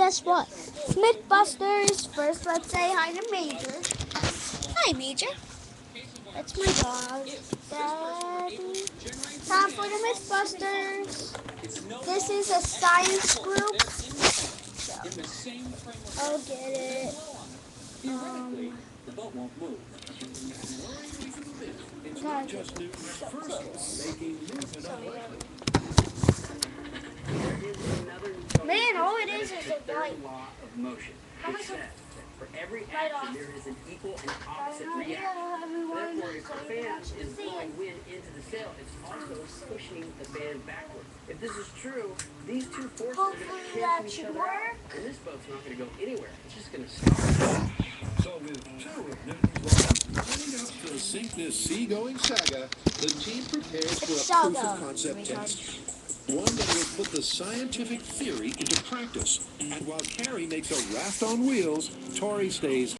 guess what? Mythbusters. First, let's say hi to Major. Hi, Major. That's my dog. Daddy. Time for the Mythbusters. This is a science group. So, I'll get it. The boat won't move. Gotta get so close. Man, all it is a light. Law of motion. It says that for every action there is an equal and opposite reaction. Therefore, if the fan is blowing wind into the sail, it's also pushing the fan backward. If this is true, these two forces are going to cancel each other out, and this boat's not going to go anywhere. It's just going to stop. So with two of Newton's laws heading up the Sink This Seagoing Saga, the team prepares for a proof of concept test. One that will put the scientific theory into practice. And while Carrie makes a raft on wheels, Tori stays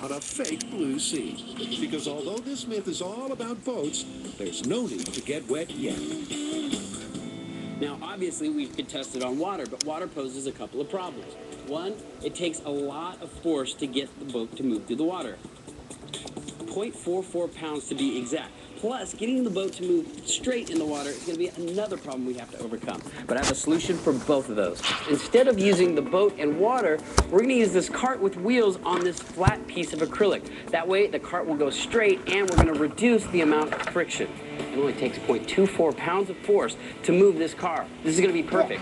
on a fake blue sea. Because although this myth is all about boats, there's no need to get wet yet. Now, obviously, we could test it on water, but water poses a couple of problems. One, it takes a lot of force to get the boat to move through the water. 0.44 pounds to be exact. Plus, getting the boat to move straight in the water is going to be another problem we have to overcome. But I have a solution for both of those. Instead of using the boat and water, we're going to use this cart with wheels on this flat piece of acrylic. That way, the cart will go straight, and we're going to reduce the amount of friction. It only takes 0.24 pounds of force to move this car. This is going to be perfect.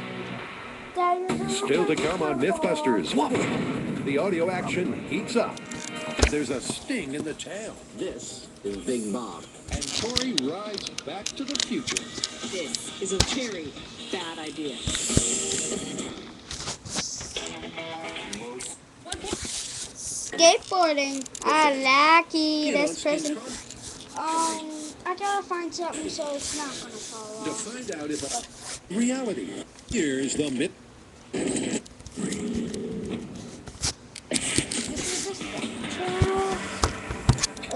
Still to come on Mythbusters. The audio action heats up. There's a sting in the tail. This is Big Bob. And Tori rides back to the future. This is a very bad idea. Skateboarding. Lucky this person. I gotta find something so it's not gonna fall To off. find out if reality. Here's the myth.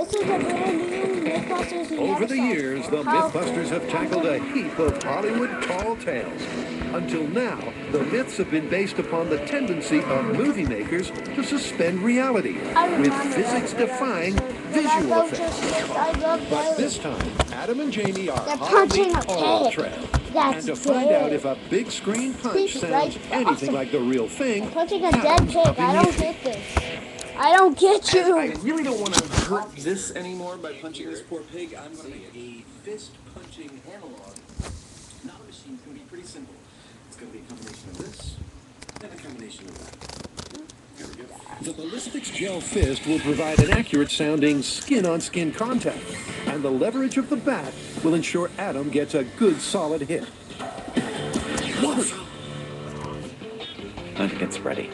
This is a brand new Mythbusters. Over the years, the Mythbusters have tackled a heap of Hollywood tall tales. Until now, the myths have been based upon the tendency of movie makers to suspend reality with physics-defying visual effects. But this time, Adam and Jamie are on the all trail. And to find out if a big screen punch sounds anything like the real thing, Punching a dead pig. I don't get this. I don't get you. I really don't want to hurt this anymore by punching this poor pig. I'm going to make a fist-punching analog. Not a machine. It's going to be pretty simple. It's going to be a combination of this and a combination of that. Here we go. The ballistics gel fist will provide an accurate-sounding skin-on-skin contact, and the leverage of the bat will ensure Adam gets a good solid hit. I think it's ready.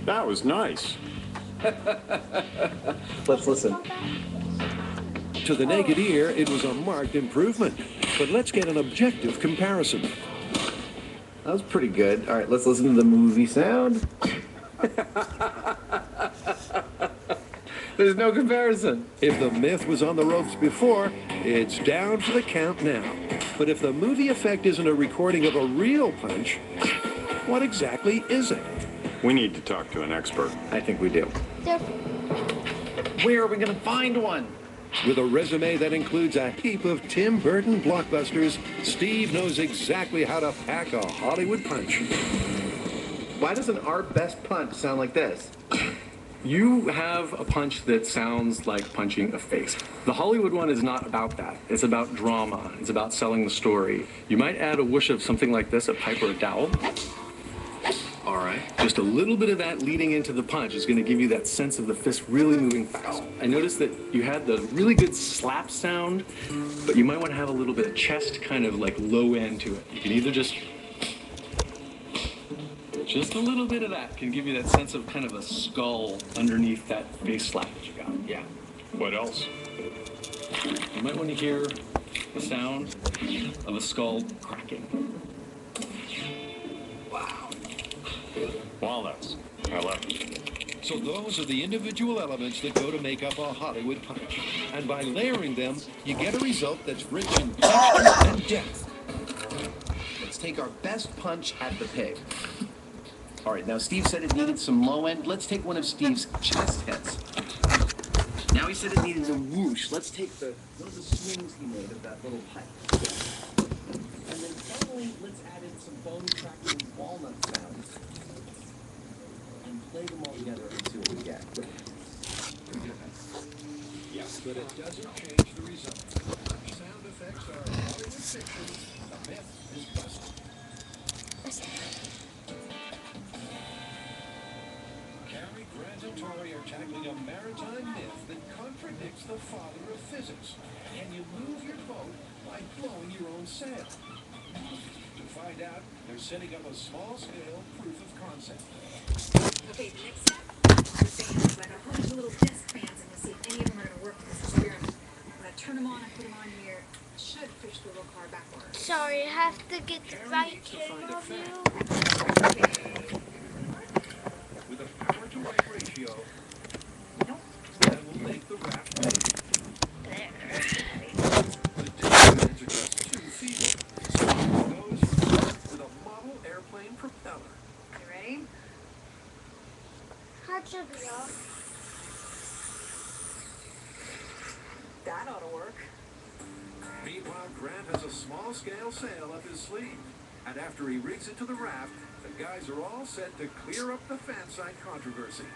That was nice. Let's listen. To the naked ear, it was a marked improvement, but let's get an objective comparison. That was pretty good. All right, let's listen to the movie sound. There's no comparison. If the myth was on the ropes before, it's down for the count now. But if the movie effect isn't a recording of a real punch, what exactly is it? We need to talk to an expert. I think we do. Where are we going to find one? With a resume that includes a heap of Tim Burton blockbusters, Steve knows exactly how to pack a Hollywood punch. Why doesn't our best punch sound like this? You have a punch that sounds like punching a face. The Hollywood one is not about that. It's about drama. It's about selling the story. You might add a whoosh of something like this, a pipe or a dowel. All right. Just a little bit of that leading into the punch is going to give you that sense of the fist really moving fast. I noticed that you had the really good slap sound, but you might want to have a little bit of chest kind of like low end to it. You can either just a little bit of that can give you that sense of kind of a skull underneath that face slap that you got. Yeah. What else? You might want to hear the sound of a skull cracking. Wow. Walnuts. I love it. So those are the individual elements that go to make up a Hollywood punch. And by layering them, you get a result that's rich in texture and depth. take our best punch at the pig. All right, now Steve said it needed some low end. Let's take one of Steve's chest heads. Now he said it needed a whoosh. Let's take one of the swings he made of that little pipe. And then finally, let's add in some bone cracking walnut sounds. And play them all together and see what we get. Yes, but it doesn't change the result. Sound effects are Hollywood fiction. The myth is busted. Cary Grant and Tori are tackling a maritime myth that contradicts the father of physics. Can you move your boat by blowing your own sail? To find out, they're setting up a small-scale proof of concept. Okay, the next step, we're saying like a whole bunch of little test fans and we'll see if any of them are going to work in this experiment. I'm going to turn them on and put them on here. It should push the little car backwards. Sorry, I have to get the right camera view. With a power-to-weight ratio, that will make the raft move. The dividends are just 2 feet. So it goes with a model airplane propeller. You ready? How'd you go? That ought to work. Meanwhile, Grant has a small-scale sail up his sleeve. And after he rigs it to the raft, the guys are all set to clear up the fan site controversy.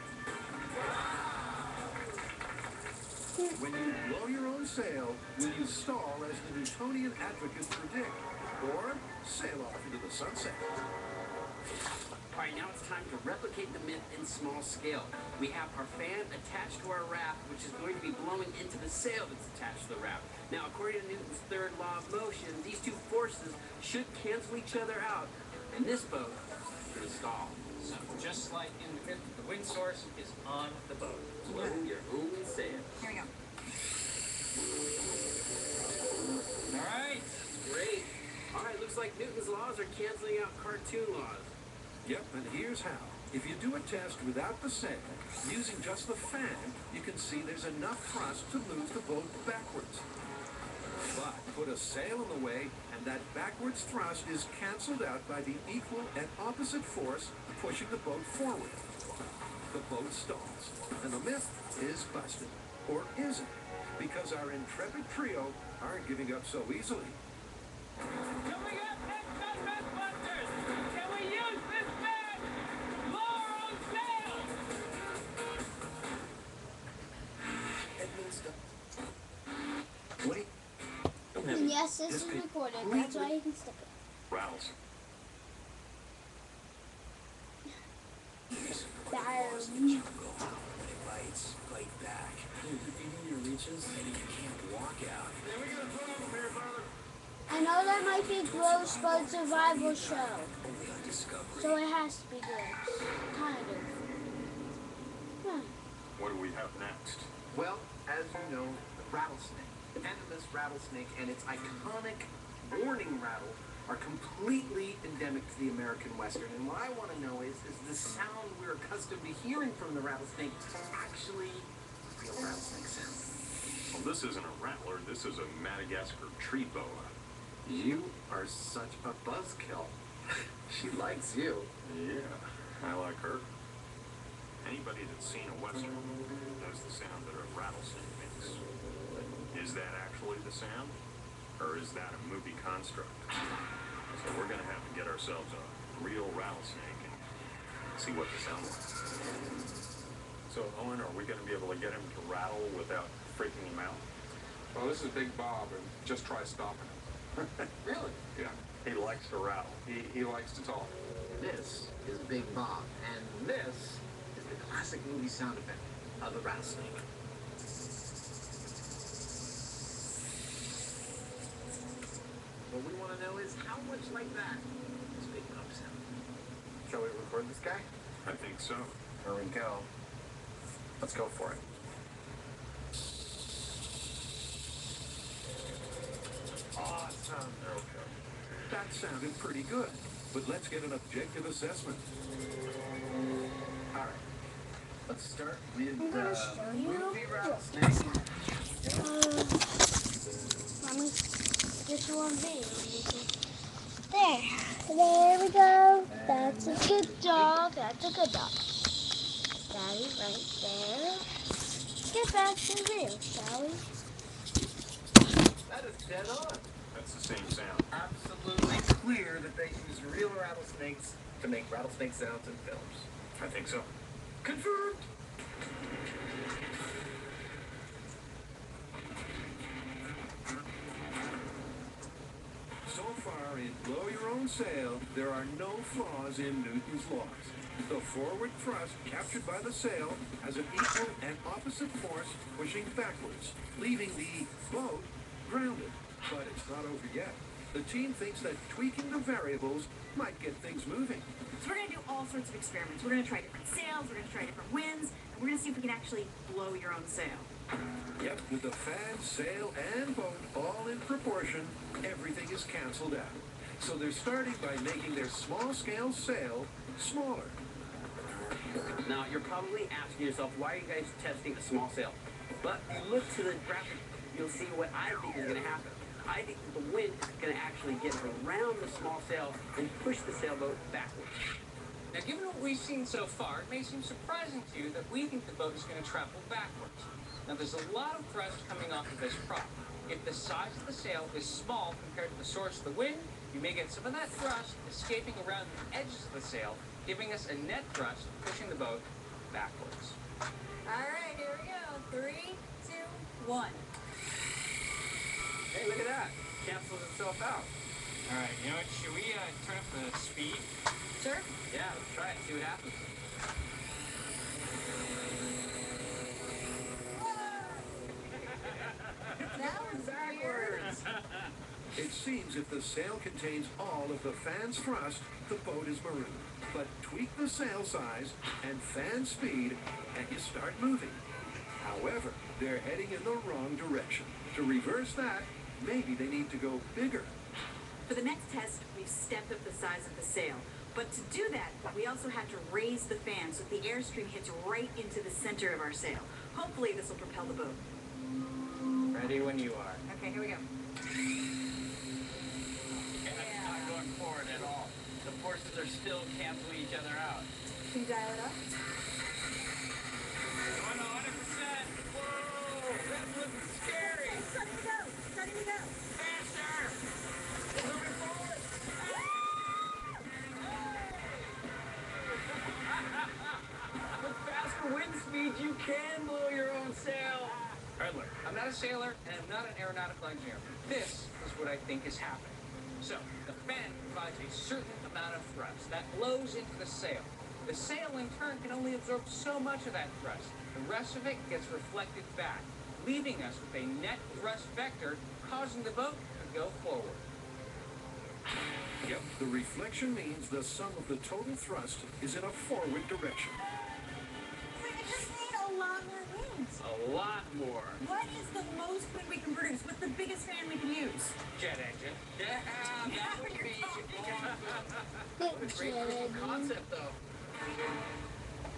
When you blow your own sail, will you stall as the Newtonian advocates predict, or sail off into the sunset? All right, now it's time to replicate the myth in small scale. We have our fan attached to our raft, which is going to be blowing into the sail that's attached to the raft. Now, according to Newton's third law of motion, these two forces should cancel each other out, and this boat is going to stall. So, just like in the myth, the wind source is on the boat. Blow your own sail. Here we go. All right, great. All right, looks like Newton's laws are canceling out cartoon laws. Yep, and here's how. If you do a test without the sail, using just the fan, you can see there's enough thrust to move the boat backwards. But put a sail in the way, and that backwards thrust is canceled out by the equal and opposite force pushing the boat forward. The boat stalls, and the myth is busted. Or is it? Because our intrepid trio aren't giving up so easily. Coming up next on Mythbusters, can we use this man? Lower on sails! Wait. And yes, this is recorded. That's why you can stick it. Rattles. Down. I know that might be gross, but it's a survival show. So it has to be gross. Kind of. What do we have next? Well, as you know, the rattlesnake, the venomous rattlesnake, and its iconic warning rattle are completely endemic to the American Western. And what I want to know is the sound we're accustomed to hearing from the rattlesnake actually a real rattlesnake sound? Well, this isn't a rattler. This is a Madagascar tree boa. You are such a buzzkill. She likes you. Yeah, I like her. Anybody that's seen a Western knows the sound that a rattlesnake makes. Is that actually the sound? Or is that a movie construct? So we're going to have to get ourselves a real rattlesnake and see what the sound was. So, Owen, are we going to be able to get him to rattle without freaking him out? Well, this is Big Bob, and just try stopping him. Really? Yeah, He likes to rattle. he likes to talk. This is Big Bob, and this is the classic movie sound effect of a rattlesnake. What we want to know is how much like that does Big Bob sound? Shall we record this guy? I think so. Here we go. Let's go for it. Awesome. Okay. That sounded pretty good, but let's get an objective assessment. All right. Let's start with I'm gonna show you. movie rattlesnake. Let me just one video. There. There we go. That's a good dog. That's a good dog. Daddy, right there. Get back to the real, shall we? That is dead on. That's the same sound. Absolutely clear that they use real rattlesnakes to make rattlesnake sounds in films. I think so. Confirmed. So far in Blow Your Own Sail, there are no flaws in Newton's laws. The forward thrust captured by the sail has an equal and opposite force pushing backwards, leaving the boat grounded. But it's not over yet. The team thinks that tweaking the variables might get things moving. So we're going to do all sorts of experiments. We're going to try different sails, we're going to try different winds, and we're going to see if we can actually blow your own sail. Yep, with the fan, sail, and boat all in proportion, everything is canceled out. So they're starting by making their small-scale sail smaller. Now, you're probably asking yourself, why are you guys testing a small sail? But if you look to the graphic, you'll see what I think is going to happen. I think that the wind is going to actually get around the small sail and push the sailboat backwards. Now, given what we've seen so far, it may seem surprising to you that we think the boat is going to travel backwards. Now, there's a lot of thrust coming off of this prop. If the size of the sail is small compared to the source of the wind, you may get some of that thrust escaping around the edges of the sail, giving us a net thrust pushing the boat backwards. All right, here we go. 3, 2, 1. Hey, look at that. Cancels itself out. All right, you know what? Should we turn up the speed? Sure. Yeah, let's try it. See what happens. That was backwards. It seems if the sail contains all of the fan's thrust, the boat is marooned. But tweak the sail size and fan speed, and you start moving. However, they're heading in the wrong direction. To reverse that, maybe they need to go bigger. For the next test, we've stepped up the size of the sail. But to do that, we also have to raise the fan so the airstream hits right into the center of our sail. Hopefully this will propel the boat. Ready when you are. Okay, here we go. It's not going forward at all. The forces are still canceling each other out. Can you dial it up? Going 100%. Whoa, that's looking scary. Starting to go. Starting to go. Faster. Moving forward. With faster wind speeds, you can blow your own sail. Redler, I'm not a sailor and I'm not an aeronautical engineer. This is what I think is happening. So, the fan provides a certain amount of thrust that blows into the sail. The sail, in turn, can only absorb so much of that thrust. The rest of it gets reflected back, leaving us with a net thrust vector, causing the boat to go forward. Yep, the reflection means the sum of the total thrust is in a forward direction. Wait, I just need a lot more wind. A lot more. What is the most wind we can produce? What's the biggest fan we can use? Jet engine. Yeah, that would be Good jet engine. concept, though.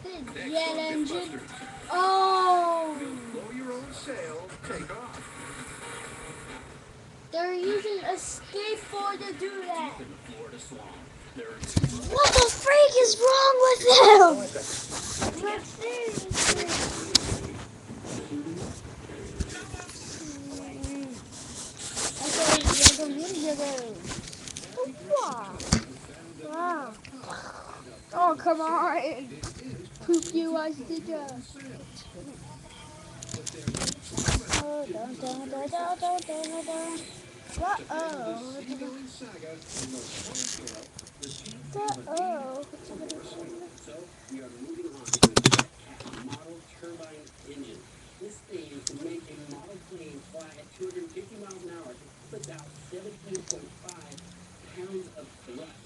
Good Next jet on engine. Mythbusters, Oh! blow your own sail, take off. They're using a skateboard to do that. In the Florida swamp, there are What the freak is wrong with him? Let's see. Wow. Oh, come on. Poop you as the dog. Oh, dun, dun, dun, dun, dun, dun, dun. Uh-oh. Seagoing saga in the small scale, the team Uh-oh. So we are moving on to the JetCat model turbine engine. This thing can make a model plane fly at 250 miles an hour with about 17.5 pounds of thrust.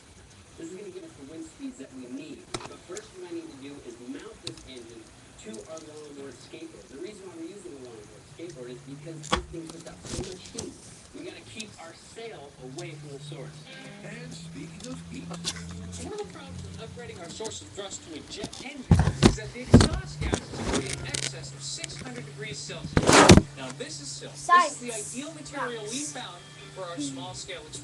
This is going to give us the wind speeds that we need. But first what I need to do is mount this engine to our longboard skateboard. The reason why we're using a longboard skateboard is because this thing puts out so much heat. We got to keep our sail away from the source. And speaking of heat, One of the problems with upgrading our source of thrust to a jet engine is that the exhaust gases can be in excess of 600 degrees Celsius. Now, this is silk. This is the ideal material we found for our small-scale experiment.